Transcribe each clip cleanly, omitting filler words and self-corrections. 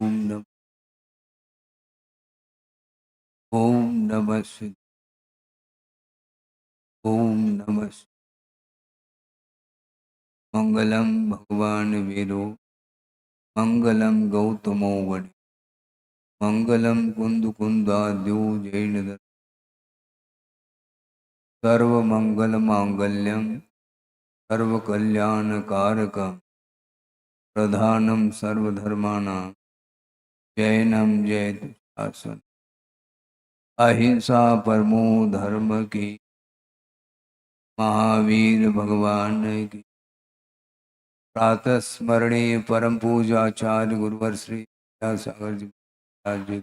ओम नम ओम नमः शिवाय। ओम नमः शिवाय। मंगलम भगवान वीरो मंगलम गौतमो वडे मंगलम कुंद कुंदाद्यो जैन सर्व मंगल मांगल्यम सर्व कल्याण कारकम प्रधानम सर्वधर्माणां जैनम जयतु शासन। अहिंसा परमो धर्म की महावीर भगवान की प्रातः स्मरणीय परम पूजाचार्य गुरुवर श्री विद्यासागर जी महाराज जी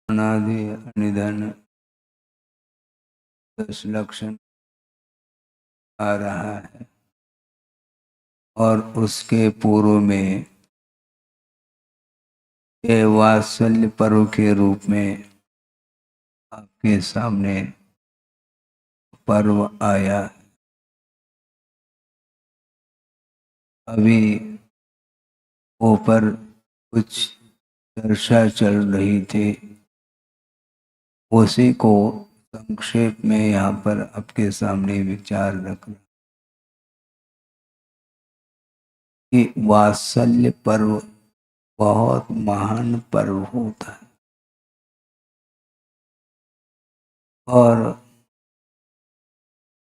अनादि निधन दस लक्षण आ रहा है और उसके पूर्व में ये वात्सल्य पर्व के रूप में आपके सामने पर्व आया। अभी ऊपर कुछ चर्चा चल रही थी, उसी को संक्षेप में यहाँ पर आपके सामने विचार रखना कि वात्सल्य पर्व बहुत महान पर्व होता है और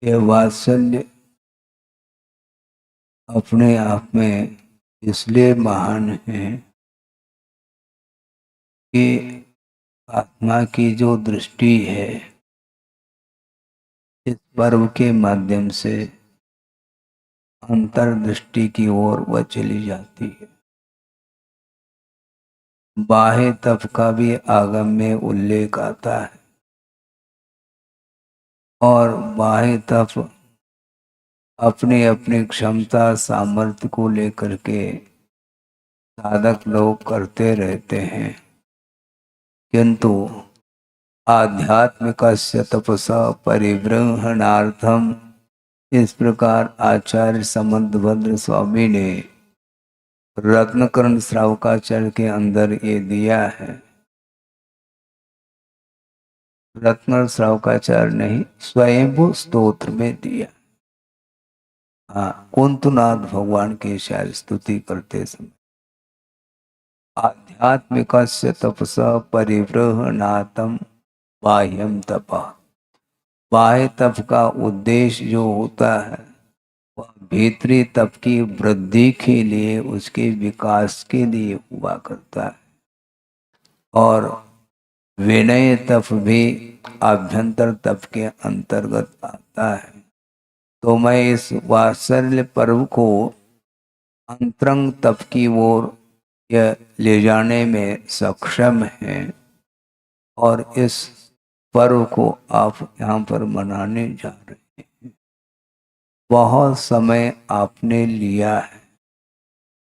ये वात्सल्य अपने आप में इसलिए महान है कि आत्मा की जो दृष्टि है इस पर्व के माध्यम से अंतर्दृष्टि की ओर वह चली जाती है। बाह्य तप का भी आगम में उल्लेख आता है और बाह्य तप अपनी अपनी क्षमता सामर्थ्य को लेकर के साधक लोग करते रहते हैं, किंतु आध्यात्मिकस्य तपसा परिबृंहणार्थम इस प्रकार आचार्य समंतभद्र स्वामी ने रत्नकर्ण श्रावकाचार्य के अंदर ये दिया है। रत्न श्रावकाचार्य नहीं, स्वयंभू स्तोत्र में दिया। हाँ, कुंतुनाथ भगवान की शायद स्तुति करते समय आध्यात्मिकस्य तपसा परिबृंहणार्थम बाह्यम तपः। बाह्य तप का उद्देश्य जो होता है वह भीतरी तप की वृद्धि के लिए, उसके विकास के लिए हुआ करता है और विनय तप भी आभ्यंतर तप के अंतर्गत आता है। तो मैं इस वात्सल्य पर्व को अंतरंग तप की ओर यह ले जाने में सक्षम है और इस पर्व को आप यहाँ पर मनाने जा रहे हैं। बहुत समय आपने लिया है,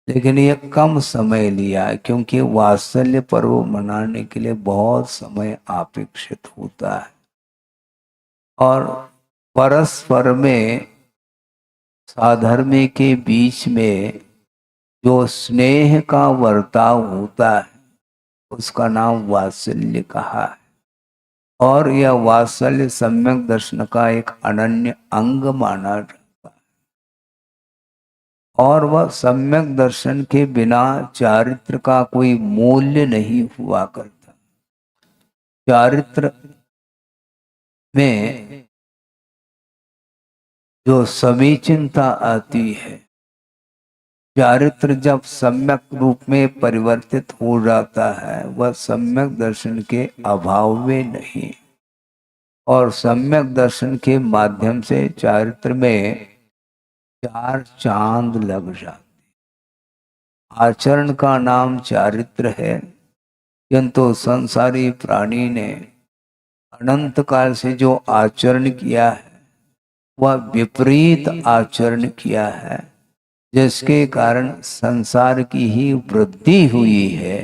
लेकिन ये कम समय लिया है क्योंकि वात्सल्य पर्व मनाने के लिए बहुत समय अपेक्षित होता है और परस्पर में साधर्मी के बीच में जो स्नेह का वर्ताव होता है उसका नाम वात्सल्य कहा है और यह वात्सल्य सम्यक दर्शन का एक अनन्य अंग माना जाता है और वह सम्यक दर्शन के बिना चारित्र का कोई मूल्य नहीं हुआ करता। चारित्र में जो समीचीनता आती है, चारित्र जब सम्यक रूप में परिवर्तित हो जाता है वह सम्यक दर्शन के अभाव में नहीं, और सम्यक दर्शन के माध्यम से चारित्र में चार चांद लग जाते। आचरण का नाम चारित्र है, किंतु संसारी प्राणी ने अनंत काल से जो आचरण किया है वह विपरीत आचरण किया है, जिसके कारण संसार की ही वृद्धि हुई है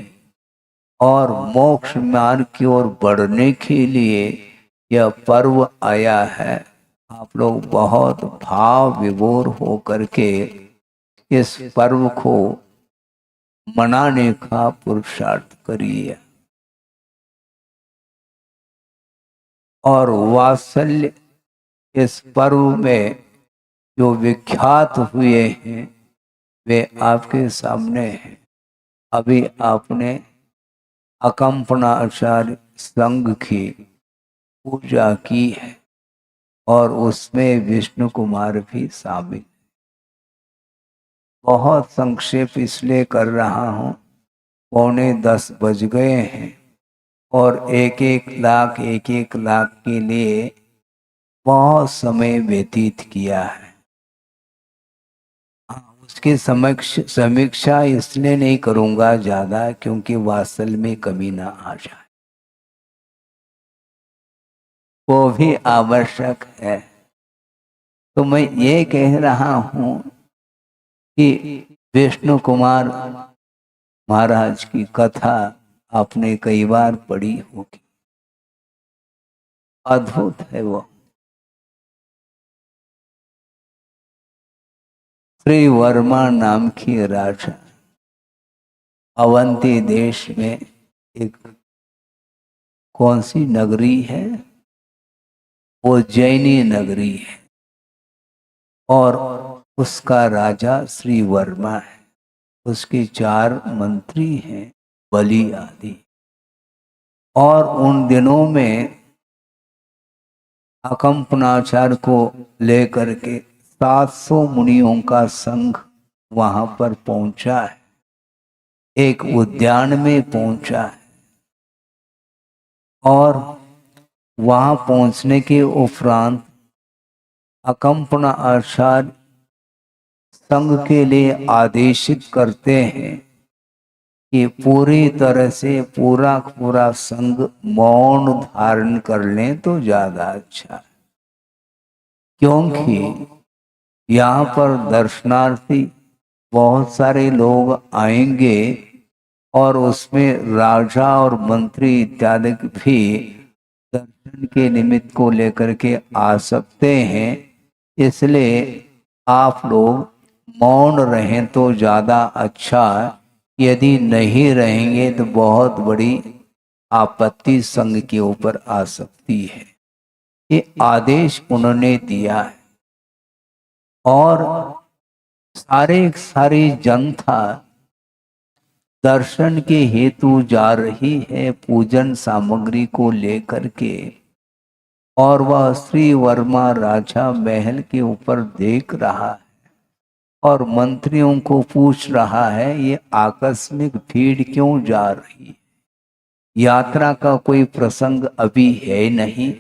और मोक्ष मार्ग की ओर बढ़ने के लिए यह पर्व आया है। आप लोग बहुत भाव विभोर हो करके इस पर्व को मनाने का पुरुषार्थ करिए। और वात्सल्य इस पर्व में जो विख्यात हुए हैं वे आपके सामने हैं। अभी आपने अकंपनाचार्य संघ की पूजा की है और उसमें विष्णु कुमार भी शामिल। बहुत संक्षेप इसलिए कर रहा हूँ, 9:45 बज गए हैं और एक एक लाख के लिए बहुत समय व्यतीत किया है। उसकी समीक्षा इसलिए नहीं करूंगा ज्यादा क्योंकि वात्सल्य में कमी ना आ जाए, वो भी आवश्यक है। तो मैं ये कह रहा हूं कि विष्णु कुमार महाराज की कथा आपने कई बार पढ़ी होगी, अद्भुत है वो। श्री वर्मा नाम की राजा अवंती देश में एक कौन सी नगरी है, उज्जैनी नगरी है और उसका राजा श्री वर्मा है। उसके 4 मंत्री हैं, बलि आदि। और उन दिनों में अकंपनाचार्य को लेकर के 700 मुनियों का संघ वहां पर पहुंचा है, एक उद्यान में पहुंचा है। और वहां पहुंचने के उपरांत अकंपनाचार्य संघ के लिए आदेशित करते हैं कि पूरी तरह से पूरा संघ मौन धारण कर लें तो ज्यादा अच्छा है, क्योंकि यहाँ पर दर्शनार्थी बहुत सारे लोग आएंगे और उसमें राजा और मंत्री इत्यादि भी दर्शन के निमित्त को लेकर के आ सकते हैं। इसलिए आप लोग मौन रहें तो ज्यादा अच्छा है। यदि नहीं रहेंगे तो बहुत बड़ी आपत्ति संघ के ऊपर आ सकती है। ये आदेश उन्होंने दिया है और सारी जनता दर्शन के हेतु जा रही है पूजन सामग्री को लेकर के। और वह श्री वर्मा राजा महल के ऊपर देख रहा है और मंत्रियों को पूछ रहा है ये आकस्मिक भीड़ क्यों जा रही है, यात्रा का कोई प्रसंग अभी है नहीं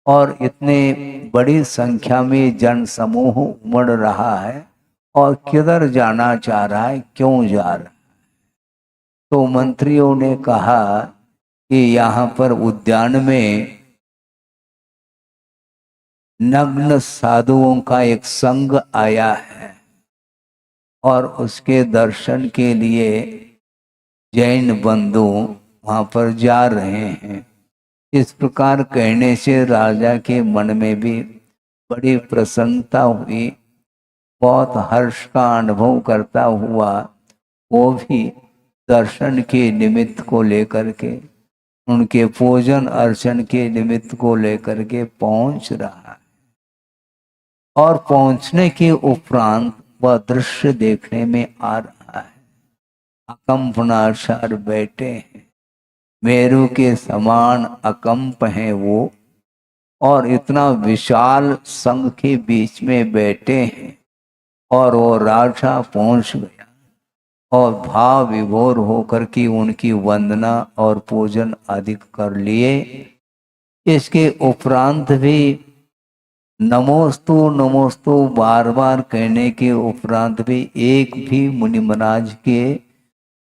और इतने बड़ी संख्या में जन समूह उमड़ रहा है और किधर जाना चाह रहा है, क्यों जा रहा है। तो मंत्रियों ने कहा कि यहाँ पर उद्यान में नग्न साधुओं का एक संघ आया है और उसके दर्शन के लिए जैन बंधु वहां पर जा रहे हैं। इस प्रकार कहने से राजा के मन में भी बड़ी प्रसन्नता हुई, बहुत हर्ष का अनुभव करता हुआ वो भी दर्शन के निमित्त को लेकर के, उनके पूजन अर्चन के निमित्त को लेकर के पहुंच रहा है। और पहुंचने के उपरांत वह दृश्य देखने में आ रहा है। अकंपनाचार्य बैठे हैं, मेरू के समान अकंप हैं वो, और इतना विशाल संघ के बीच में बैठे हैं। और वो राजा पहुंच गया और भाव विभोर होकर के उनकी वंदना और पूजन आदि कर लिए। इसके उपरांत भी नमोस्तु नमोस्तु बार बार कहने के उपरांत भी एक भी मुनि महाराज के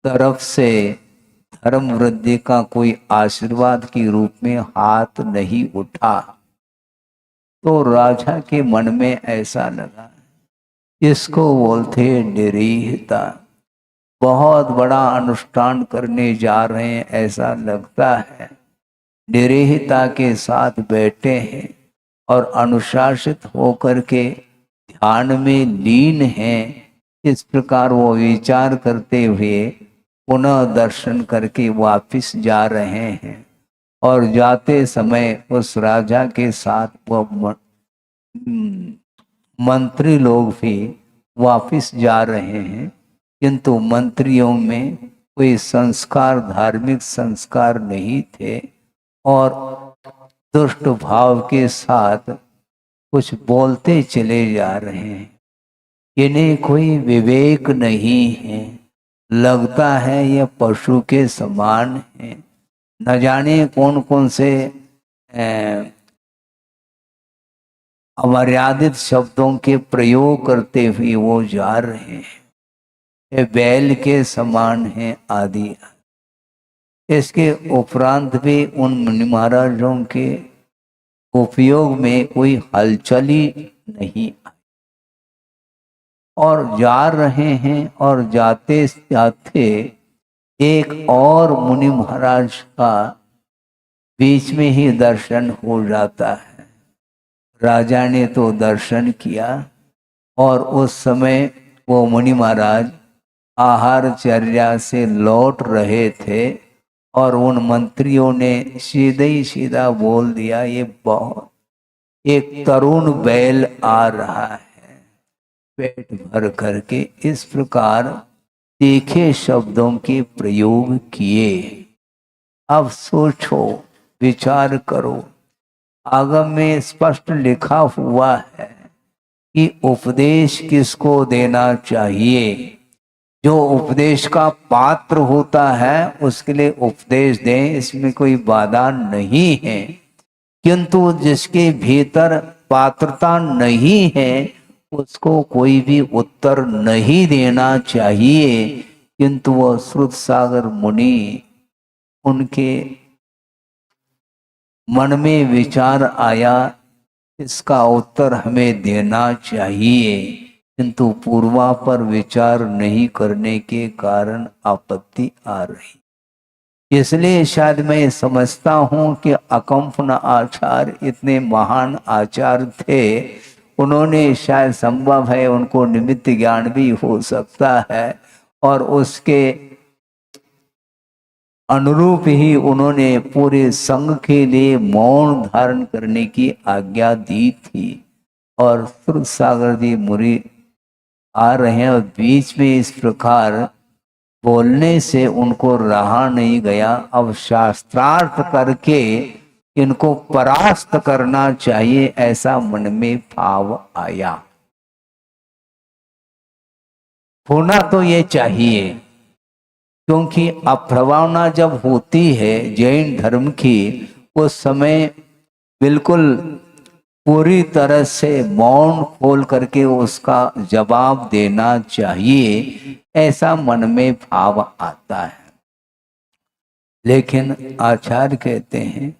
तरफ से धर्म वृद्धि का कोई आशीर्वाद के रूप में हाथ नहीं उठा। तो राजा के मन में ऐसा लगा इसको बोलते हैं निरीहता। बहुत बड़ा अनुष्ठान करने जा रहे हैं ऐसा लगता है, निरीहता के साथ बैठे हैं और अनुशासित होकर के ध्यान में लीन हैं, इस प्रकार वो विचार करते हुए पुनः दर्शन करके वापिस जा रहे हैं। और जाते समय उस राजा के साथ वो मंत्री लोग भी वापिस जा रहे हैं, किंतु मंत्रियों में कोई संस्कार, धार्मिक संस्कार नहीं थे और दुष्ट भाव के साथ कुछ बोलते चले जा रहे हैं। इन्हें कोई विवेक नहीं है, लगता है ये पशु के समान है। न जाने कौन कौन से अमर्यादित शब्दों के प्रयोग करते हुए वो जा रहे हैं, ये बैल के समान है आदि। इसके उपरांत भी उन मुनि महाराजों के उपयोग में कोई हलचल ही नहीं आई और जा रहे हैं। और जाते जाते एक और मुनि महाराज का बीच में ही दर्शन हो जाता है। राजा ने तो दर्शन किया और उस समय वो मुनि महाराज आहारचर्या से लौट रहे थे और उन मंत्रियों ने सीधे ही सीधा बोल दिया, ये बहुत एक तरुण बैल आ रहा है, पेट भर करके। इस प्रकार तीखे शब्दों के प्रयोग किए। अब सोचो, विचार करो, आगम में स्पष्ट लिखा हुआ है कि उपदेश किसको देना चाहिए। जो उपदेश का पात्र होता है उसके लिए उपदेश दें, इसमें कोई बाधा नहीं है। किंतु जिसके भीतर पात्रता नहीं है उसको कोई भी उत्तर नहीं देना चाहिए। किंतु वह श्रुत सागर मुनि, उनके मन में विचार आया इसका उत्तर हमें देना चाहिए, किंतु पूर्वापर विचार नहीं करने के कारण आपत्ति आ रही। इसलिए शायद मैं समझता हूं कि अकंपन आचार्य इतने महान आचार्य थे, उन्होंने शायद संभव है उनको निमित्त ज्ञान भी हो सकता है और उसके अनुरूप ही उन्होंने पूरे संघ के लिए मौन धारण करने की आज्ञा दी थी। और श्रुत सागर जी मुनि आ रहे हैं और बीच में इस प्रकार बोलने से उनको रहा नहीं गया। अब शास्त्रार्थ करके इनको परास्त करना चाहिए, ऐसा मन में भाव आया। होना तो ये चाहिए, क्योंकि अप्रवाहना जब होती है जैन धर्म की, उस समय बिल्कुल पूरी तरह से मौन खोल करके उसका जवाब देना चाहिए, ऐसा मन में भाव आता है। लेकिन आचार्य कहते हैं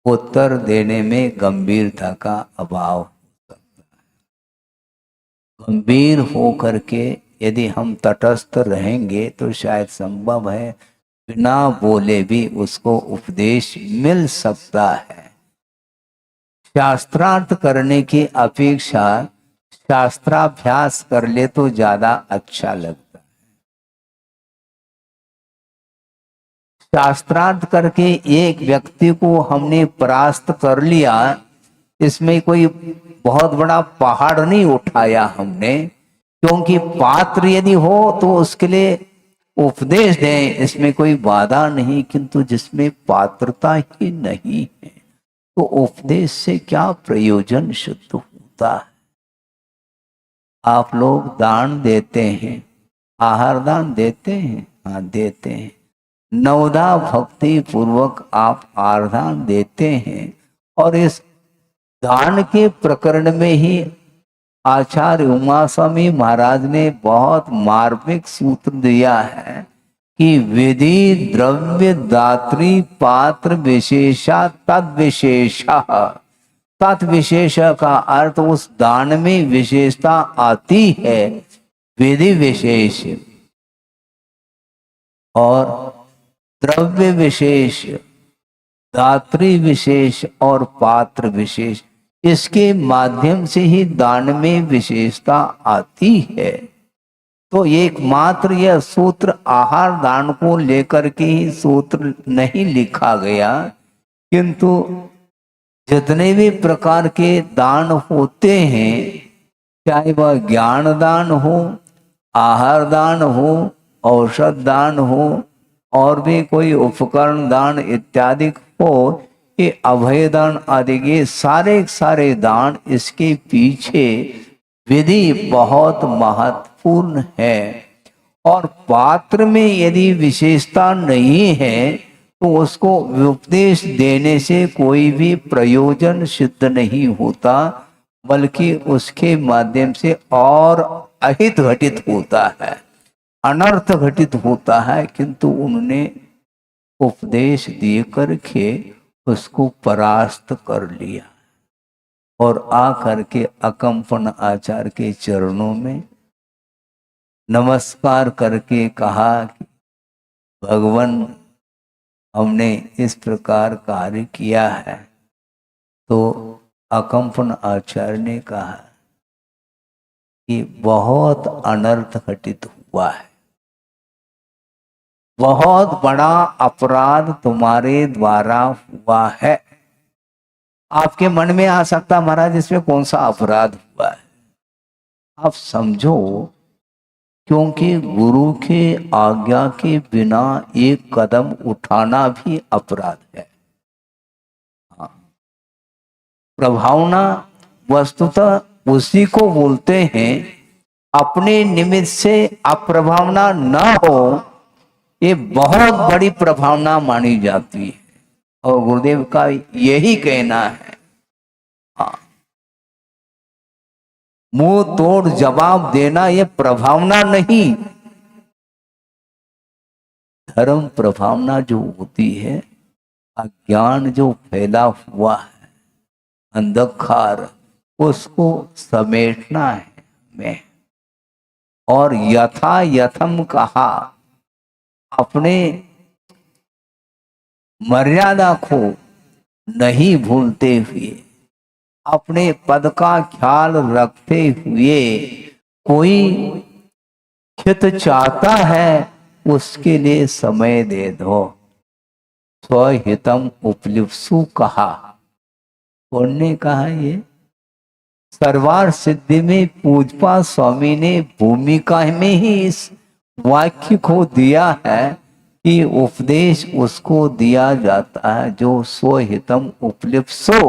उत्तर देने में गंभीरता का अभाव हो सकता है। गंभीर हो करके यदि हम तटस्थ रहेंगे तो शायद संभव है बिना बोले भी उसको उपदेश मिल सकता है। शास्त्रार्थ करने की अपेक्षा शास्त्राभ्यास कर ले तो ज्यादा अच्छा लगता है। शास्त्रार्थ करके एक व्यक्ति को हमने परास्त कर लिया, इसमें कोई बहुत बड़ा पहाड़ नहीं उठाया हमने, क्योंकि पात्र यदि हो तो उसके लिए उपदेश दें, इसमें कोई बाधा नहीं। किंतु जिसमें पात्रता ही नहीं है तो उपदेश से क्या प्रयोजन शुद्ध होता है। आप लोग दान देते हैं, आहार दान देते हैं, हाँ देते हैं। नवदा भक्ति पूर्वक आप आहारदान देते हैं और इस दान के प्रकरण में ही आचार्य उमा स्वामी महाराज ने बहुत मार्मिक सूत्र दिया है कि विधि द्रव्य दात्री पात्र विशेषा तद विशेषा। तत् विशेष का अर्थ उस दान में विशेषता आती है, विधि विशेष और द्रव्य विशेष, दात्री विशेष और पात्र विशेष, इसके माध्यम से ही दान में विशेषता आती है। तो एकमात्र यह सूत्र आहार दान को लेकर के ही सूत्र नहीं लिखा गया, किंतु जितने भी प्रकार के दान होते हैं, चाहे वह ज्ञान दान हो, आहार दान हो, औषध दान हो और भी कोई उपकरण दान इत्यादि हो, ये अभय दान आदि के सारे दान, इसके पीछे विधि बहुत महत्वपूर्ण है। और पात्र में यदि विशेषता नहीं है तो उसको उपदेश देने से कोई भी प्रयोजन सिद्ध नहीं होता, बल्कि उसके माध्यम से और अहित घटित होता है, अनर्थ घटित होता है। किंतु उन्होंने उपदेश दे करके उसको परास्त कर लिया और आ करके अकंपन आचार्य के चरणों में नमस्कार करके कहा कि भगवान, हमने इस प्रकार कार्य किया है। तो अकंपन आचार्य ने कहा कि बहुत अनर्थ घटित हुआ है, बहुत बड़ा अपराध तुम्हारे द्वारा हुआ है। आपके मन में आ सकता महाराज इसमें कौन सा अपराध हुआ है? आप समझो, क्योंकि गुरु के आज्ञा के बिना एक कदम उठाना भी अपराध है। प्रभावना वस्तुतः उसी को बोलते हैं, अपने निमित्त से अप्रभावना न हो, ये बहुत बड़ी प्रभावना मानी जाती है। और गुरुदेव का यही कहना है, हाँ, मुंह तोड़ जवाब देना ये प्रभावना नहीं। धर्म प्रभावना जो होती है, अज्ञान जो फैला हुआ है, अंधकार, उसको समेटना है हमें। और यथा यथम कहा, अपने मर्यादा को नहीं भूलते हुए, अपने पद का ख्याल रखते हुए, कोई हित चाहता है उसके लिए समय दे दो। स्वहितम उपलिप्सु कहा, उन्होंने कहा ये सर्वार सिद्धि में पूजपा स्वामी ने भूमिका में ही इस वाक्य को दिया है कि उपदेश उसको दिया जाता है जो स्वहितम उपलिप्सो,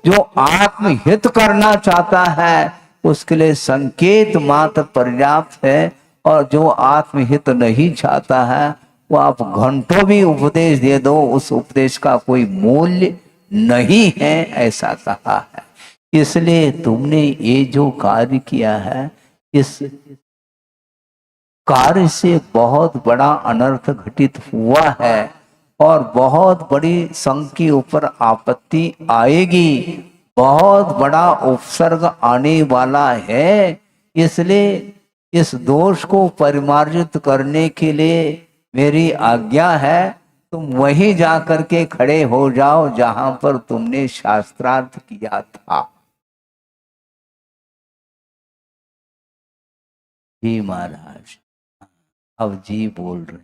जो आत्महित करना चाहता है उसके लिए संकेत मात्र पर्याप्त है। और जो आत्महित नहीं चाहता है वो आप घंटों भी उपदेश दे दो, उस उपदेश का कोई मूल्य नहीं है, ऐसा कहा है। इसलिए तुमने ये जो कार्य किया है, इस कार्य से बहुत बड़ा अनर्थ घटित हुआ है और बहुत बड़ी संघ के ऊपर आपत्ति आएगी, बहुत बड़ा उपसर्ग आने वाला है। इसलिए इस दोष को परिमार्जित करने के लिए मेरी आज्ञा है, तुम वहीं जा करके खड़े हो जाओ जहां पर तुमने शास्त्रार्थ किया था। जी महाराज, अब जी बोल रहे,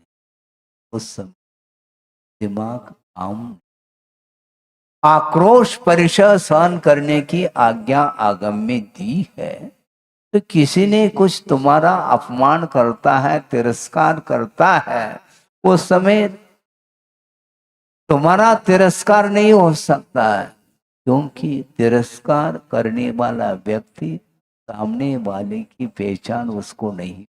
उस समय दिमाग आक्रोश परिचय सहन करने की आज्ञा आगम में दी है। तो किसी ने कुछ तुम्हारा अपमान करता है, तिरस्कार करता है, उस समय तुम्हारा तिरस्कार नहीं हो सकता है, क्योंकि तिरस्कार करने वाला व्यक्ति सामने वाले की पहचान उसको नहीं।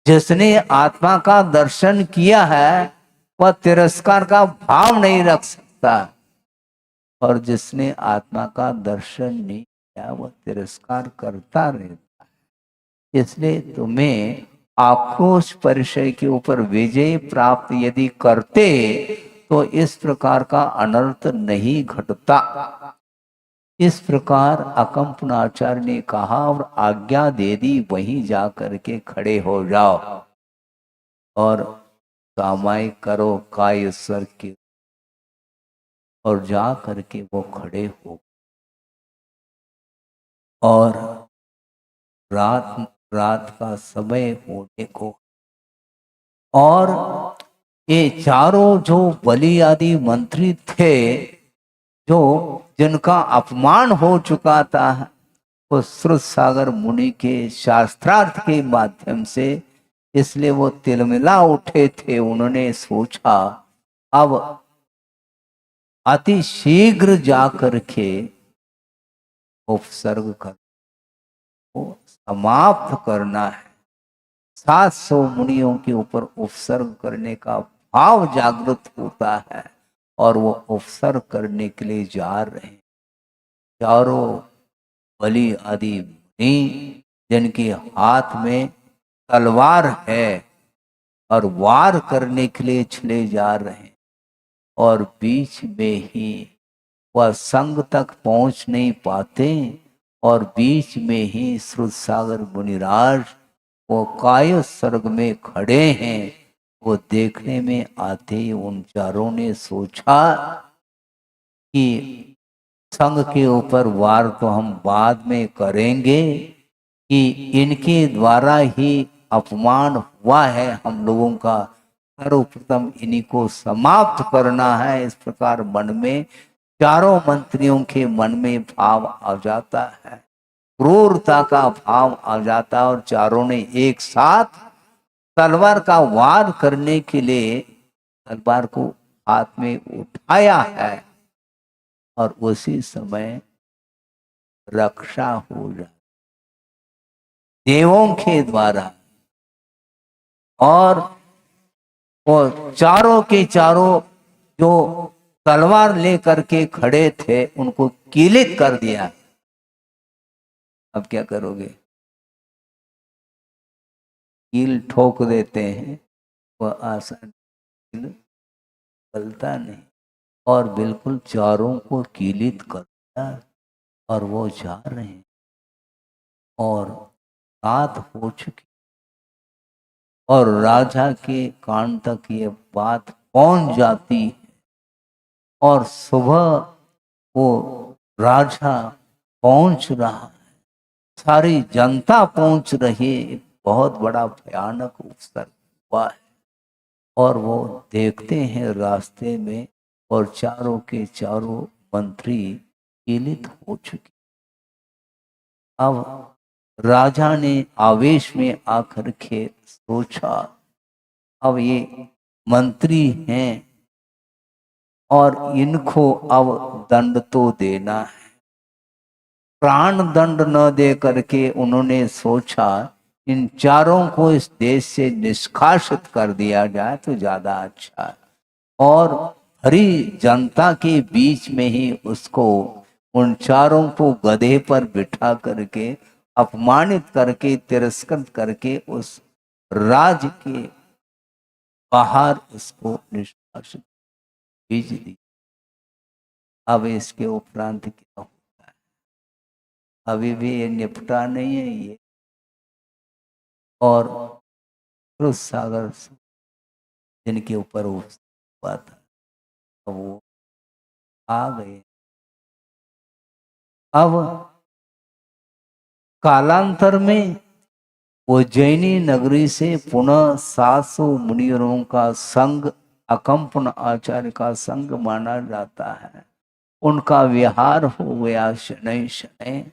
जिसने आत्मा का दर्शन किया है वह तिरस्कार का भाव नहीं रख सकता, और जिसने आत्मा का दर्शन नहीं किया वह तिरस्कार करता रहता है। इसलिए तुम्हें आक्रोश परिचय के ऊपर विजय प्राप्त यदि करते तो इस प्रकार का अनर्थ नहीं घटता। इस प्रकार अकंपनाचार्य ने कहा और आज्ञा दे दी, वहीं जा करके खड़े हो जाओ और सामायिक करो कायेश्वर की। और जा करके वो खड़े हो और रात रात का समय होने को, और ये चारों जो बलि आदि मंत्री थे, जो जिनका अपमान हो चुका था, वो श्रुत सागर मुनि के शास्त्रार्थ के माध्यम से, इसलिए वो तिलमिला उठे थे। उन्होंने सोचा अब अति शीघ्र जाकर के उपसर्ग कर समाप्त करना है। 700 मुनियों के ऊपर उपसर्ग करने का भाव जागृत होता है और वो उपसर्ग करने के लिए जा रहे हैं। चारों बलि आदि मुनि जिनके हाथ में तलवार है और वार करने के लिए चले जा रहे हैं, और बीच में ही वह संग तक पहुंच नहीं पाते, और बीच में ही श्रुत सागर मुनिराज वो काय स्वर्ग में खड़े हैं। वो देखने में आते ही उन चारों ने सोचा कि संग के ऊपर वार तो हम बाद में करेंगे, कि इनके द्वारा ही अपमान हुआ है हम लोगों का, सर्वप्रथम इन्हीं को समाप्त करना है। इस प्रकार मन में चारों मंत्रियों के मन में भाव आ जाता है, क्रूरता का भाव आ जाता है, और चारों ने एक साथ तलवार का वार करने के लिए तलवार को हाथ में उठाया है, और उसी समय रक्षा हो जाए देवों के द्वारा। और वो चारों के चारों जो तलवार लेकर के खड़े थे उनको कीलित कर दिया। अब क्या करोगे? कील ठोक देते हैं, वह आसान कील चलता नहीं, और बिल्कुल चारों को कीलित कर दिया। और वो जा रहे हैं और रात हो चुकी, और राजा के कान तक ये बात पहुंच जाती है, और सुबह वो राजा पहुंच रहा है, सारी जनता पहुंच रही है, बहुत बड़ा भयानक उपसर्ग हुआ है। और वो देखते हैं रास्ते में, और चारों के चारों मंत्री कीलित हो चुके। अब राजा ने आवेश में आकर के सोचा, अब ये मंत्री हैं और इनको अब दंड तो देना है। प्राण दंड न दे करके उन्होंने सोचा इन चारों को इस देश से निष्कासित कर दिया जाए तो ज्यादा अच्छा है, और हरी जनता के बीच में ही उसको, उन चारों को गधे पर बिठा करके अपमानित करके तिरस्कृत करके उस राज्य के बाहर उसको निष्कासित भेज दी। अब इसके उपरांत क्या होता है अभी भी ये निपटा नहीं है ये। और क्रुस सागर जिनके ऊपर हुआ था वो आ गए। अब कालांतर में उज्जैनी नगरी से पुनः 700 मुनिवरों का संग, अकंपन आचार्य का संग माना जाता है, उनका विहार हो गया शनै शनै।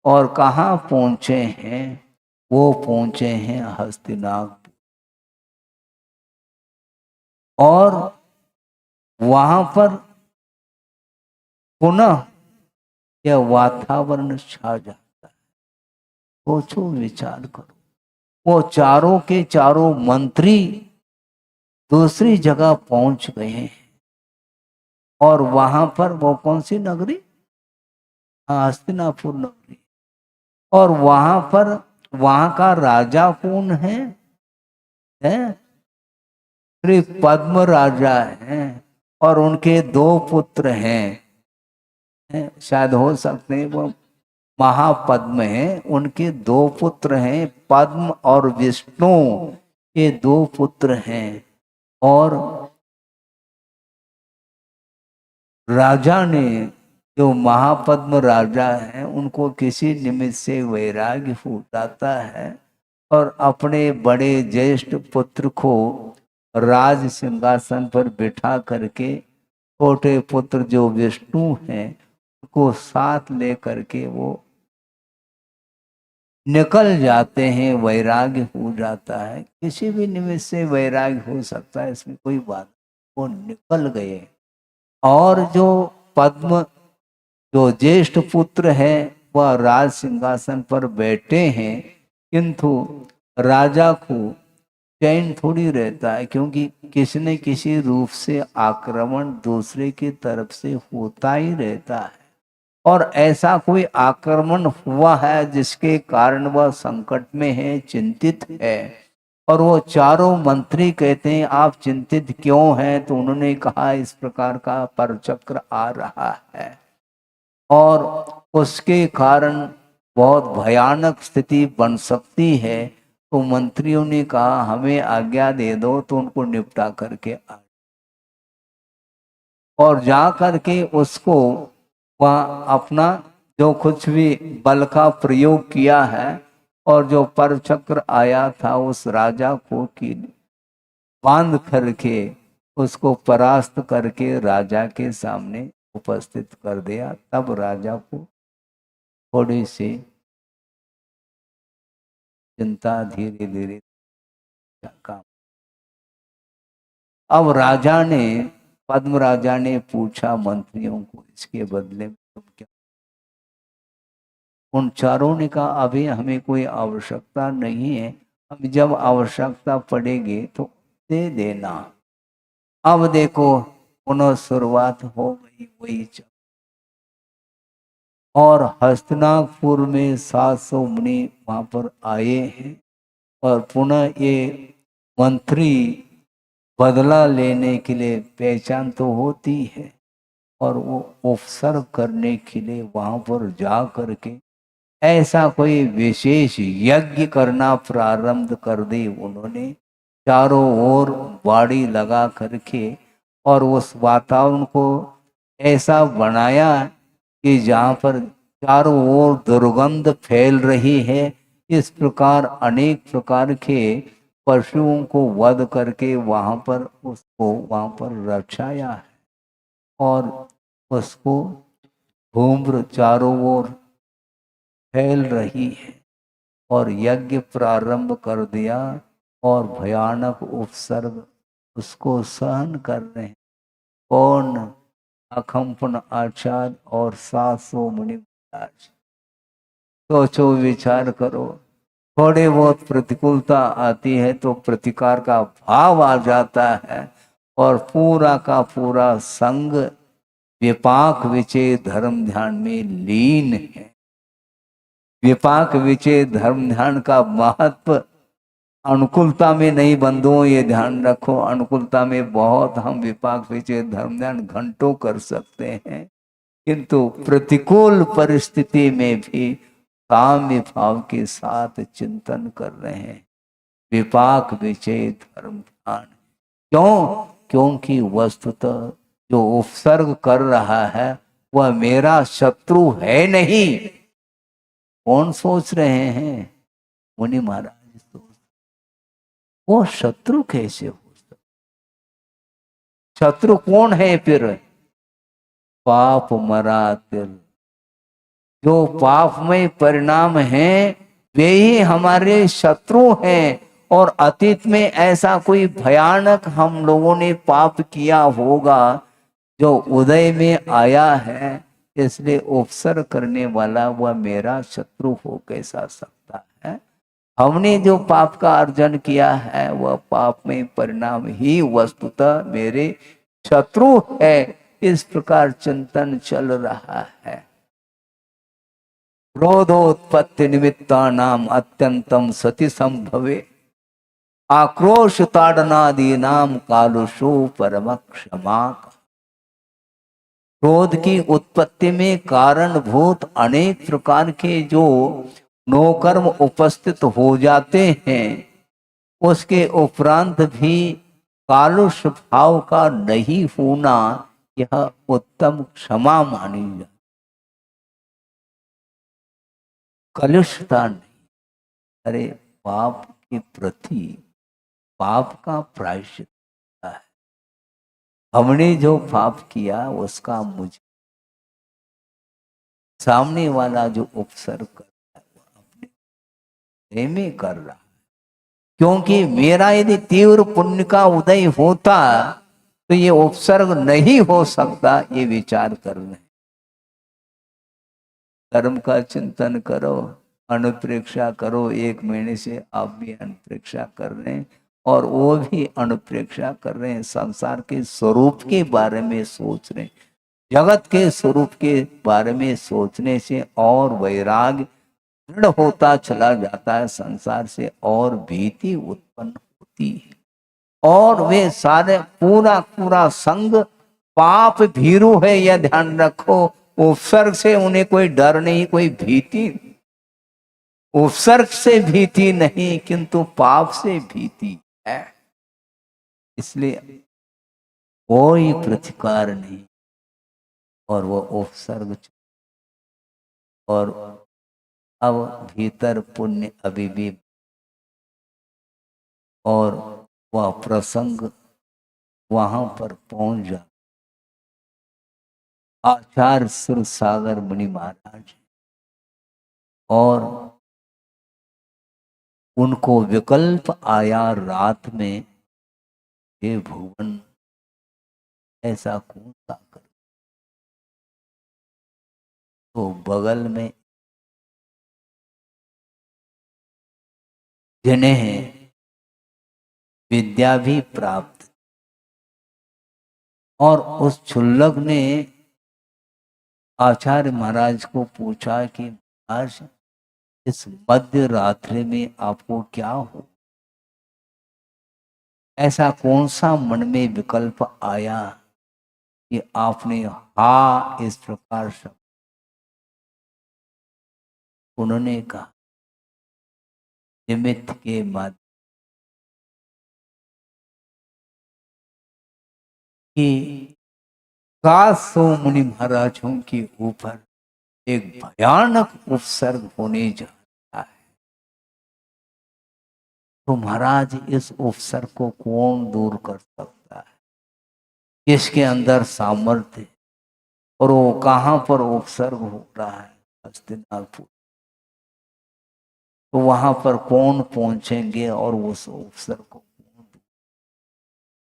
और कहाँ पहुंचे हैं? वो पहुंचे हैं हस्तिनापुर, और वहां पर पुनः यह वातावरण छा जाता है। सोचो, विचार करो, वो चारों के चारों मंत्री दूसरी जगह पहुंच गए हैं, और वहां पर वो कौन सी नगरी? हस्तिनापुर नगरी। और वहां पर वहां का राजा कौन है? श्री पद्म राजा है। और उनके 2 पुत्र हैं, शायद हो सकते हैं वो महापद्म हैं, उनके 2 पुत्र हैं, पद्म और विष्णु, ये 2 पुत्र हैं। और राजा ने, जो महापद्म राजा हैं, उनको किसी निमित्त से वैराग्य हो जाता है और अपने बड़े ज्येष्ठ पुत्र को राज सिंहासन पर बिठा करके छोटे पुत्र जो विष्णु हैं उनको साथ ले करके वो निकल जाते हैं। वैराग्य हो जाता है, किसी भी निमित्त से वैराग्य हो सकता है, इसमें कोई बात। वो निकल गए और जो पद्म, जो ज्येष्ठ पुत्र है, वह राज सिंहासन पर बैठे हैं, किंतु राजा को चैन थोड़ी रहता है, क्योंकि किसी न किसी रूप से आक्रमण दूसरे की तरफ से होता ही रहता है। और ऐसा कोई आक्रमण हुआ है जिसके कारण वह संकट में है, चिंतित है। और वो चारों मंत्री कहते हैं आप चिंतित क्यों हैं? तो उन्होंने कहा इस प्रकार का परचक्र आ रहा है और उसके कारण बहुत भयानक स्थिति बन सकती है। तो मंत्रियों ने कहा हमें आज्ञा दे दो, तो उनको निपटा करके आ, और जा करके उसको वह अपना जो कुछ भी बल का प्रयोग किया है और जो परचक्र आया था उस राजा को की बांध करके उसको परास्त करके राजा के सामने उपस्थित कर दिया। तब राजा को थोड़ी सी चिंता धीरे धीरे काम। अब राजा ने, पद्म राजा ने पूछा मंत्रियों को इसके बदले में तुम क्या? उन चारों ने कहा अभी हमें कोई आवश्यकता नहीं है, हम जब आवश्यकता पड़ेगी तो दे देना। अब देखो पुनः शुरुआत हो गई वही और हस्तिनापुर में 700 मुनि वहां पर आए हैं और पुनः ये मंत्री बदला लेने के लिए, पहचान तो होती है, और वो उपसर्ग करने के लिए वहां पर जा करके ऐसा कोई विशेष यज्ञ करना प्रारंभ कर दी उन्होंने। चारों ओर बाड़ी लगा करके और उस वातावरण को ऐसा बनाया कि जहाँ पर चारों ओर दुर्गंध फैल रही है। इस प्रकार अनेक प्रकार के पशुओं को वध करके वहां पर उसको वहां पर रचाया है और उसको धूम्र चारों ओर फैल रही है और यज्ञ प्रारंभ कर दिया और भयानक उपसर्ग उसको सहन कर रहे हैं। कौन? अकंपन आचार्य और 700 मुनि। सोचो, विचार करो, थोड़े बहुत प्रतिकूलता आती है तो प्रतिकार का भाव आ जाता है और पूरा का पूरा संग विपाक विचय धर्म ध्यान में लीन है। विपाक विचय धर्म ध्यान का महत्व अनुकूलता में नहीं बंधुओं, ये ध्यान रखो। अनुकूलता में बहुत हम विपाक विचय धर्म ध्यान घंटों कर सकते हैं, किंतु प्रतिकूल परिस्थिति में भी काम्य भाव के साथ चिंतन कर रहे हैं विपाक विचय धर्म ध्यान। क्यों? क्योंकि वस्तुतः जो उपसर्ग कर रहा है वह मेरा शत्रु है नहीं। कौन सोच रहे हैं? मुनि महाराज सोच, वो शत्रु कैसे हो सकता? शत्रु कौन है फिर? पाप मरा तिल। जो पापमय परिणाम हैं वे ही हमारे शत्रु हैं। और अतीत में ऐसा कोई भयानक हम लोगों ने पाप किया होगा जो उदय में आया है, इसलिए उपसर्ग करने वाला वह मेरा शत्रु हो कैसा सकता है? हमने जो पाप का अर्जन किया है वह पाप में परिणाम ही वस्तुतः मेरे शत्रु है। इस प्रकार चिंतन चल रहा है। क्रोधोत्पत्ति निमित्ता नाम अत्यंतम सति संभवे आक्रोश ताड़नादि नाम कालुषो परम क्षमा। क्रोध की उत्पत्ति में कारणभूत अनेक प्रकार के जो नौकर्म उपस्थित हो जाते हैं, उसके उपरांत भी कालुष भाव का नहीं होना यह उत्तम क्षमा मानी जाती। कलुषता नहीं। अरे पाप के प्रति पाप का प्रायश्चित है। हमने जो पाप किया उसका मुझे सामने वाला जो उपसर्ग कर रहा है वो अपने प्रेम में कर रहा है। क्योंकि मेरा यदि तीव्र पुण्य का उदय होता तो ये उपसर्ग नहीं हो सकता, ये विचार कर रहे हैं। कर्म का चिंतन करो, अनुप्रेक्षा करो। 1 महीने से आप भी अनुप्रेक्षा कर रहे हैं और वो भी अनुप्रेक्षा कर रहे हैं। संसार के स्वरूप के बारे में सोच रहे हैं। जगत के स्वरूप के बारे में सोचने से और वैराग्य दृढ़ होता चला जाता है, संसार से और भीति उत्पन्न होती है। और वे सारे पूरा पूरा संग पाप भीरु है, यह ध्यान रखो। उपसर्ग से उन्हें कोई डर नहीं, कोई भीति। उपसर्ग से भीति नहीं किंतु पाप से भीति है। इसलिए कोई प्रतिकार नहीं और वो उपसर्ग। और अब भीतर पुण्य अभी भी, और वह प्रसंग वहां पर पहुंच जा। आचार्य सुरसागर मुनि महाराज और उनको विकल्प आया रात में, हे भुवन ऐसा कौन सा कर। तो बगल में जिन्हें विद्या भी प्राप्त, और उस क्षुल्लक ने आचार्य महाराज को पूछा कि महाराज इस मध्य रात्रि में आपको क्या हो, ऐसा कौन सा मन में विकल्प आया कि आपने हा इस प्रकार शब्द। उन्होंने कहा निमित्त के माध्यम कि कासो मुनि महाराजों के ऊपर एक भयानक उपसर्ग होने जा रहा है। तो महाराज इस उपसर्ग को कौन दूर कर सकता है, किसके अंदर सामर्थ्य, और वो कहां पर उपसर्ग हो रहा है, हस्तिनापुर। तो वहां पर कौन पहुंचेंगे और उस उपसर्ग को कौन।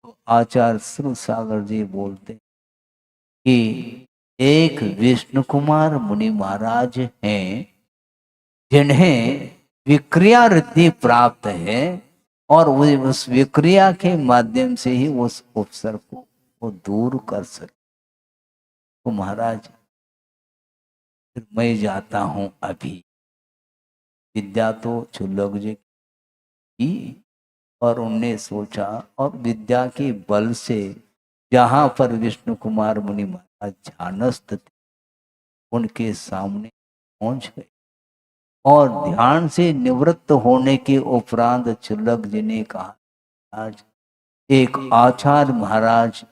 तो आचार्य सुरसागर जी बोलते कि एक विष्णु कुमार मुनि महाराज हैं जिन्हें विक्रिया रिद्धि प्राप्त है, और उस विक्रिया के माध्यम से ही उस उपसर्ग को वो दूर कर सके। तो महाराज फिर मैं जाता हूं अभी। विद्या तो क्षुल्लक जी की, और उनने सोचा, और विद्या के बल से जहां पर विष्णु कुमार मुनि महाराज ध्यानस्थ थे उनके सामने पहुंच गए। और ध्यान से निवृत्त होने के उपरांत क्षुल्लक जी ने कहा, आज एक आचार्य महाराज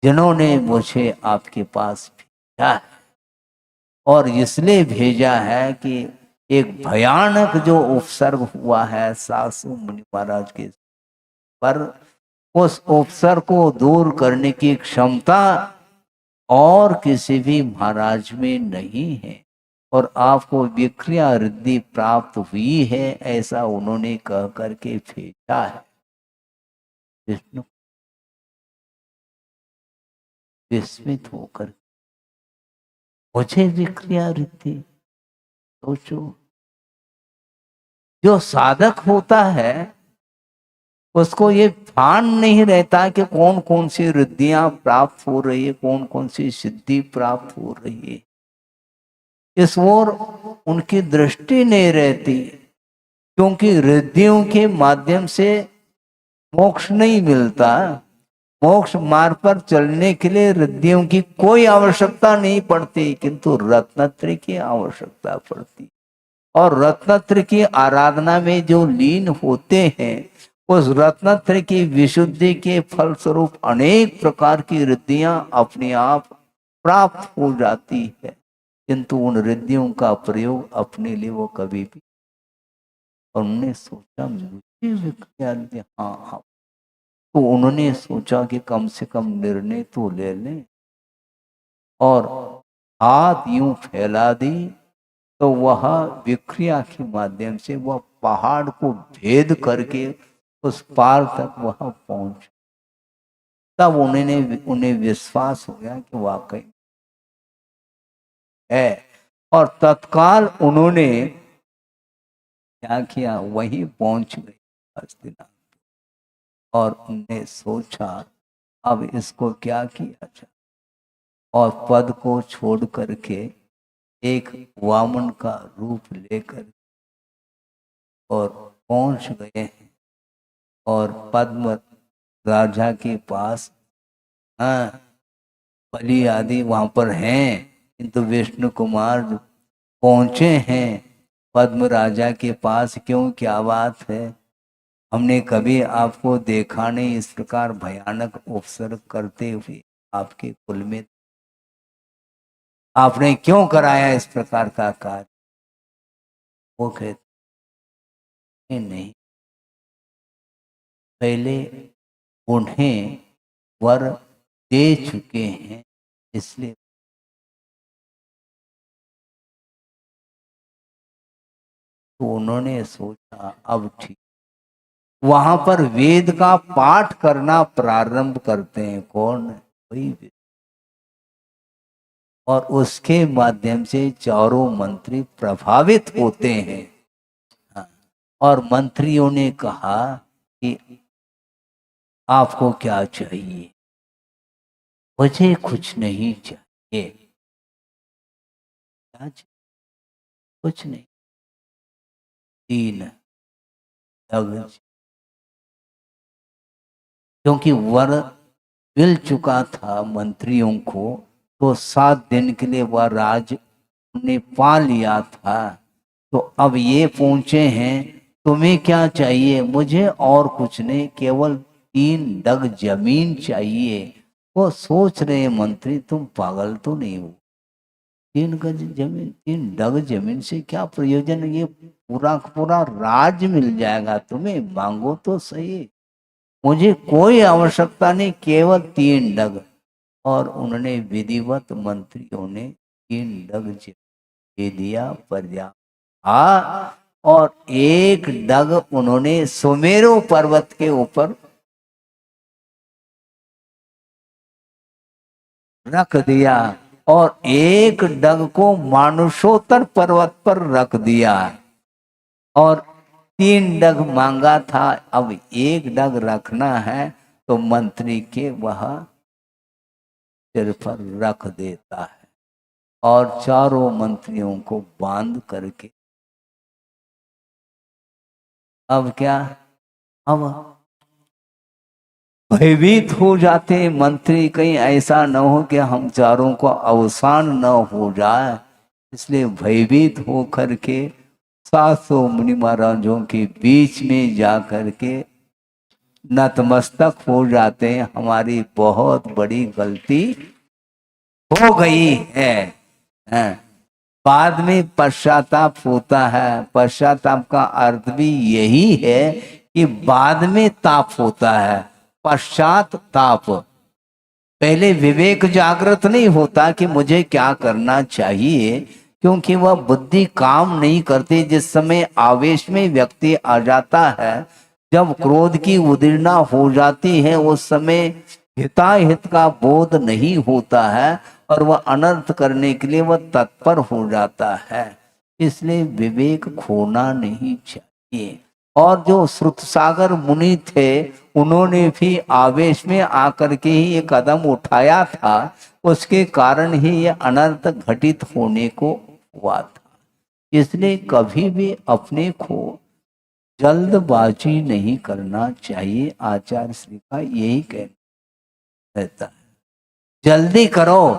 जिन्होंने मुझे आपके पास भेजा है, और इसलिए भेजा है कि एक भयानक जो उपसर्ग हुआ है सासु मुनि महाराज के पर, उस उपसर्ग को दूर करने की क्षमता और किसी भी महाराज में नहीं है, और आपको विक्रिया रिद्धि प्राप्त हुई है, ऐसा उन्होंने कह करके भेजा है। विष्णु विस्मित होकर, मुझे विक्रिया रिद्धि। सोचो, जो साधक होता है उसको ये भान नहीं रहता कि कौन कौन सी रिद्धियां प्राप्त हो रही है, कौन कौन सी सिद्धि प्राप्त हो रही है, इस ओर उनकी दृष्टि नहीं रहती। क्योंकि रिद्धियों के माध्यम से मोक्ष नहीं मिलता, मोक्ष मार्ग पर चलने के लिए रिद्धियों की कोई आवश्यकता नहीं पड़ती, किंतु रत्नत्रय की आवश्यकता पड़ती। और रत्नत्रय की आराधना में जो लीन होते हैं, उस रत्नत्रय की विशुद्धि के फलस्वरूप अनेक प्रकार की रिद्धियां अपने आप प्राप्त हो जाती है, किंतु उन रिद्धियों का प्रयोग अपने लिए वो कभी भी। और उन्होंने सोचा मुझे विक्रिया दे, हाँ, तो उन्होंने सोचा कि कम से कम निर्णय तो ले लें, और हाथ यूं फैला दी तो वह विक्रिया के माध्यम से वह पहाड़ को भेद करके उस पार तक वह पहुंच। तब उन्हें विश्वास हो गया कि वाकई है। और तत्काल उन्होंने क्या किया, वहीं पहुंच गए हस्तिनापुर। और उन्हें सोचा अब इसको क्या किया जाए, और पद को छोड़ करके एक वामन का रूप लेकर और पहुंच गए हैं। और पद्म राजा के पास, हाँ, बलि आदि वहां पर हैं, किंतु विष्णु कुमार पहुंचे हैं पद्म राजा के पास। क्यों, क्या बात है, हमने कभी आपको देखा नहीं इस प्रकार भयानक उपसर्ग करते हुए आपके कुल में, आपने क्यों कराया इस प्रकार का कार्य। वो कहते नहीं, पहले उन्हें वर दे चुके हैं, इसलिए। तो उन्होंने सोचा अब ठीक। वहां पर वेद का पाठ करना प्रारंभ करते हैं, कौन, वही वेद। और उसके माध्यम से चारों मंत्री प्रभावित होते हैं। हाँ, और मंत्रियों ने कहा कि आपको क्या चाहिए। मुझे कुछ नहीं चाहिए। क्या चाहिए? कुछ नहीं, 3 डग, क्योंकि वर मिल चुका था मंत्रियों को, तो 7 दिन के लिए वह राज ने पा लिया था। तो अब ये पहुंचे हैं, तुम्हें क्या चाहिए। मुझे और कुछ नहीं, केवल 3 डग जमीन चाहिए। वो सोच रहे मंत्री, तुम पागल तो नहीं हो, 3 गज जमीन, 3 डग जमीन से क्या प्रयोजन, ये पूरा पूरा राज मिल जाएगा तुम्हें, मांगो तो सही। मुझे कोई आवश्यकता नहीं, केवल 3 डग। और उन्होंने विधिवत मंत्रियों ने 3 डग दे दिया, पर्याप्त। हाँ, और 1 डग उन्होंने सुमेरु पर्वत के ऊपर रख दिया, और 1 डग को मानुषोत्तर पर्वत पर रख दिया। और 3 डग मांगा था, अब 1 डग रखना है, तो मंत्री के वह सिर पर रख देता है। और चारों मंत्रियों को बांध करके अब क्या, अब भयभीत हो जाते मंत्री, कहीं ऐसा न हो कि हम चारों को अवसान न हो जाए। इसलिए भयभीत हो करके 700 मुनि महाराजों के बीच में जा करके नतमस्तक हो जाते हैं, हमारी बहुत बड़ी गलती हो गई है। हैं? बाद में पश्चाताप होता है। पश्चाताप का अर्थ भी यही है कि बाद में ताप होता है, पश्चात ताप। पहले विवेक जागृत नहीं होता कि मुझे क्या करना चाहिए, क्योंकि वह बुद्धि काम नहीं करती। जिस समय आवेश में व्यक्ति आ जाता है, जब क्रोध की उदीर्णा हो जाती है, उस समय हिताहित का बोध नहीं होता है, और वह अनर्थ करने के लिए वह तत्पर हो जाता है। इसलिए विवेक खोना नहीं चाहिए। और जो श्रुतसागर मुनि थे, उन्होंने भी आवेश में आकर के ही ये कदम उठाया था, उसके कारण ही ये अनर्थ घटित होने को हुआ था। इसलिए कभी भी अपने को जल्दबाजी नहीं करना चाहिए, आचार्य श्री का यही कहना। रहता है। जल्दी करो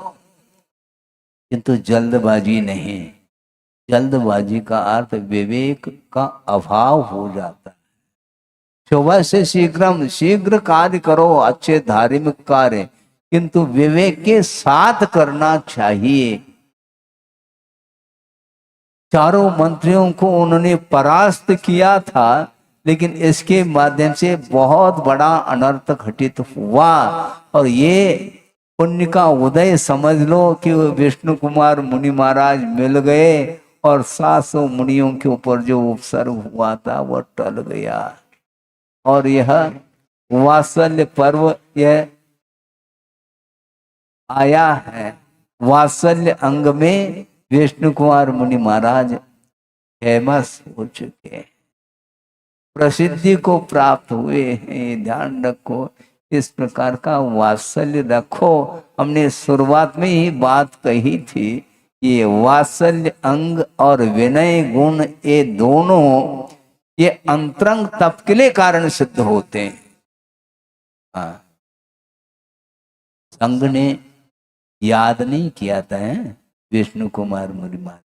किंतु जल्दबाजी नहीं। जल्दबाजी का अर्थ विवेक का अभाव हो जाता है। सुबह से शीघ्र कार्य करो, अच्छे धार्मिक कार्य, किंतु विवेक के साथ करना चाहिए। चारों मंत्रियों को उन्होंने परास्त किया था, लेकिन इसके माध्यम से बहुत बड़ा अनर्थ घटित हुआ। और ये पुण्य का उदय समझ लो कि विष्णु कुमार मुनि महाराज मिल गए और 700 मुनियों के ऊपर जो उपसर्ग हुआ था वह टल गया। और यह वात्सल्य पर्व यह आया है। वात्सल्य अंग में विष्णु कुमार मुनि महाराज फेमस हो चुके हैं, प्रसिद्धि को प्राप्त हुए हैं। ध्यान रखो, इस प्रकार का वात्सल्य रखो। हमने शुरुआत में ही बात कही थी, ये वात्सल्य अंग और विनय गुण ये दोनों ये अंतरंग तप के लिए कारण सिद्ध होते हैं। हाँ, संघ ने याद नहीं किया था विष्णु कुमार मुनि महाराज,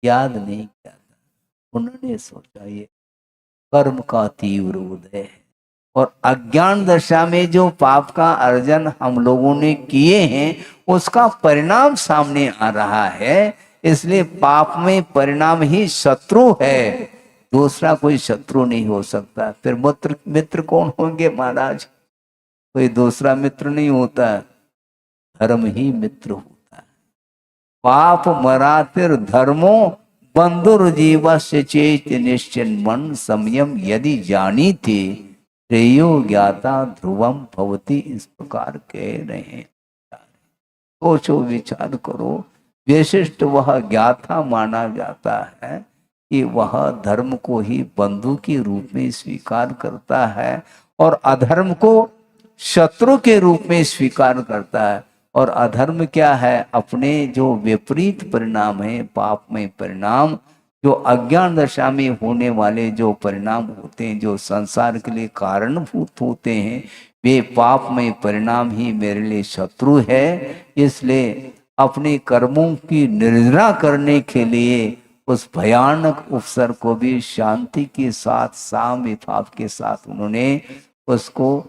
याद नहीं किया था। उन्होंने सोचा ये कर्म का तीव्र उदय है और अज्ञान दशा में जो पाप का अर्जन हम लोगों ने किए हैं उसका परिणाम सामने आ रहा है। इसलिए पाप में परिणाम ही शत्रु है, दूसरा कोई शत्रु नहीं हो सकता। फिर मित्र कौन होंगे महाराज? कोई दूसरा मित्र नहीं होता, धर्म ही मित्र होता है। पाप मरातिर धर्मो बंधुर जीवस्य चेत निश्चय मन संयम यदि जानी थी श्रेयो ज्ञाता ध्रुवम भवती, इस प्रकार कह रहे हैं। सोचो विचार करो, विशिष्ट वह ज्ञाता माना जाता है कि वह धर्म को ही बंधु के रूप में स्वीकार करता है और अधर्म को शत्रु के रूप में स्वीकार करता है। और अधर्म क्या है? अपने जो विपरीत परिणाम है, पापमय परिणाम, जो अज्ञान दशा में होने वाले जो परिणाम होते हैं, जो संसार के लिए कारणभूत होते हैं, वे पापमय परिणाम ही मेरे लिए शत्रु है। इसलिए अपने कर्मों की निर्जरा करने के लिए उस भयानक उपसर को भी शांति के साथ, साम विभाव के साथ उन्होंने उसको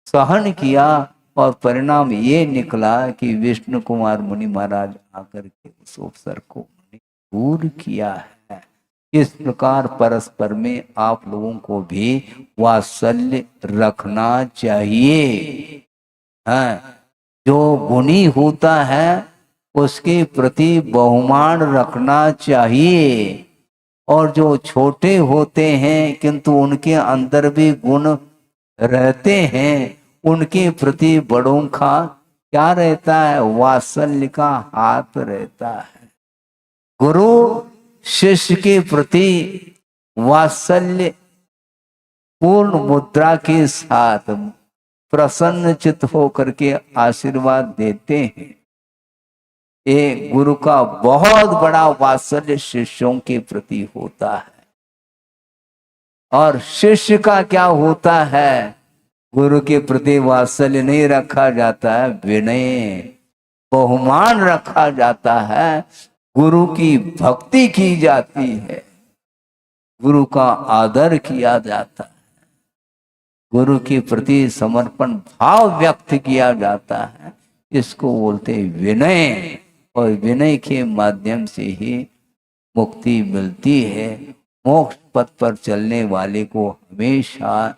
सहन किया। और परिणाम ये निकला कि विष्णु कुमार मुनि महाराज आकर के उस उपसर को दूर किया है। इस प्रकार परस्पर में आप लोगों को भी वात्सल्य रखना चाहिए। जो गुणी होता है उसके प्रति बहुमान रखना चाहिए, और जो छोटे होते हैं किंतु उनके अंदर भी गुण रहते हैं, उनके प्रति बड़ों का क्या रहता है? वात्सल्य का हाथ रहता है। गुरु शिष्य के प्रति वात्सल्य पूर्ण मुद्रा के साथ प्रसन्न चित्त होकर के आशीर्वाद देते हैं। ये गुरु का बहुत बड़ा वात्सल्य शिष्यों के प्रति होता है। और शिष्य का क्या होता है? गुरु के प्रति वात्सल्य नहीं रखा जाता है, विनय बहुमान रखा जाता है। गुरु की भक्ति की जाती है, गुरु का आदर किया जाता है, गुरु के प्रति समर्पण भाव व्यक्त किया जाता है। इसको बोलते हैं विनय। और विनय के माध्यम से ही मुक्ति मिलती है। मोक्ष पथ पर चलने वाले को हमेशा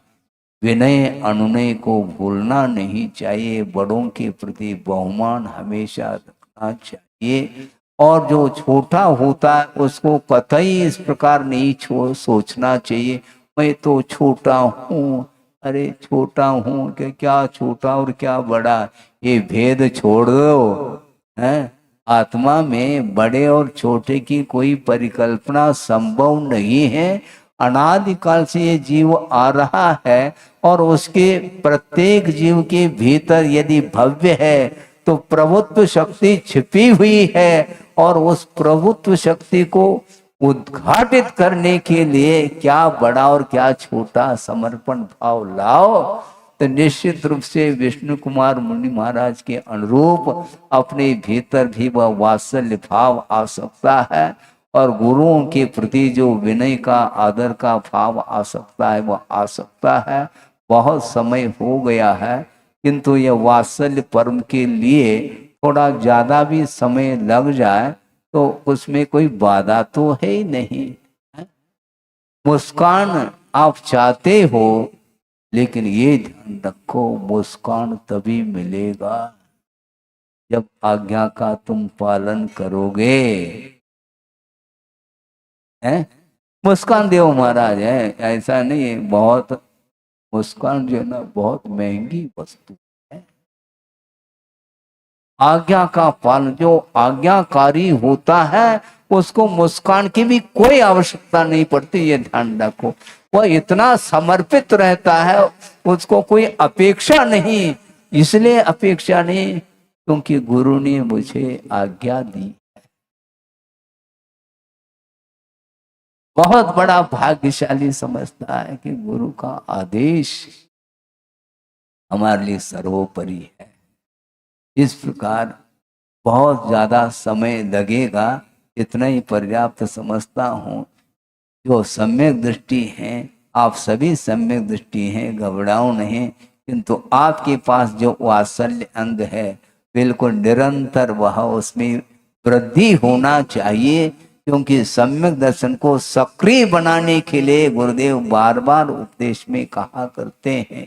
विनय अनुनय को भूलना नहीं चाहिए। बड़ों के प्रति बहुमान हमेशा रखना चाहिए। और जो छोटा होता है उसको कतई इस प्रकार नहीं सोचना चाहिए मैं तो छोटा हूँ, अरे छोटा हूँ कि क्या छोटा और क्या बड़ा, ये भेद छोड़ दो। हैं, आत्मा में बड़े और छोटे की कोई परिकल्पना संभव नहीं है। अनादिकाल से ये जीव आ रहा है और उसके प्रत्येक जीव के भीतर यदि भव्य है तो प्रभुत्व शक्ति छिपी हुई है। और उस प्रभुत्व शक्ति को उद्घाटित करने के लिए क्या बड़ा और क्या छोटा समर्पण भाव लाओ। तो निश्चित रूप से विष्णु कुमार मुनि महाराज के अनुरूप अपने भीतर भी वह वात्सल्य भाव आ सकता है, और गुरुओं के प्रति जो विनय का आदर का भाव आ सकता है वह आ सकता है। बहुत समय हो गया है, किंतु यह वात्सल्य पर्व के लिए थोड़ा ज्यादा भी समय लग जाए तो उसमें कोई बाधा तो है ही नहीं। मुस्कान आप चाहते हो, लेकिन ये ध्यान रखो मुस्कान तभी मिलेगा जब आज्ञा का तुम पालन करोगे। हैं? मुस्कान देव महाराज है, ऐसा नहीं है। बहुत मुस्कान जो है ना बहुत महंगी वस्तु है। आज्ञा का पालन, जो आज्ञाकारी होता है उसको मुस्कान की भी कोई आवश्यकता नहीं पड़ती, ये ध्यान रखो। वह इतना समर्पित रहता है, उसको कोई अपेक्षा नहीं। इसलिए अपेक्षा नहीं क्योंकि गुरु ने मुझे आज्ञा दी। बहुत बड़ा भाग्यशाली समझता है कि गुरु का आदेश हमारे लिए सर्वोपरि है। इस प्रकार बहुत ज्यादा समय लगेगा, इतना ही पर्याप्त समझता हूं। जो सम्यक दृष्टि है, आप सभी सम्यक दृष्टि हैं, घबराओ नहीं, किंतु आपके पास जो वात्सल्य अंग है बिल्कुल निरंतर वह उसमें वृद्धि होना चाहिए, क्योंकि सम्यक दर्शन को सक्रिय बनाने के लिए गुरुदेव बार बार उपदेश में कहा करते हैं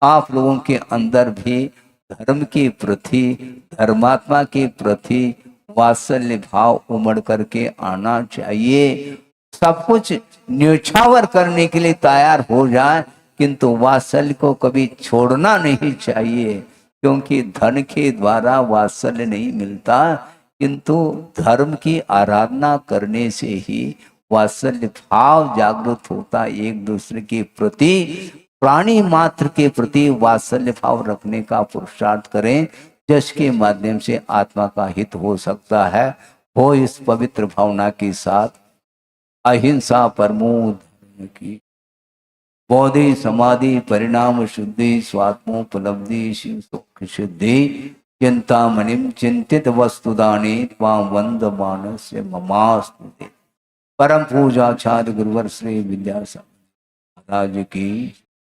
आप लोगों के अंदर भी धर्म के प्रति, धर्मात्मा के प्रति वात्सल्य भाव उमड़ करके आना चाहिए। सब कुछ न्यौछावर करने के लिए तैयार हो जाए, किंतु वात्सल्य को कभी छोड़ना नहीं चाहिए, क्योंकि धन के द्वारा वात्सल्य नहीं मिलता, किंतु धर्म की आराधना करने से ही वात्सल्य भाव जागृत होता। एक दूसरे के प्रति, प्राणी मात्र के प्रति वात्सल्य भाव रखने का पुरुषार्थ करें, जिसके माध्यम से आत्मा का हित हो सकता है। हो इस पवित्र भावना के साथ अहिंसा परमो धर्म की, बौद्धि समाधि परिणाम शुद्धि, स्वात्मोपलब्धि शिव सुख सिद्धि, चिंता मणिम चिंतित वस्तुदाने त्वां वंद मानस्य ममास्तुते। परम पूजाचार्य गुरुवर श्री विद्यासागर महाराज की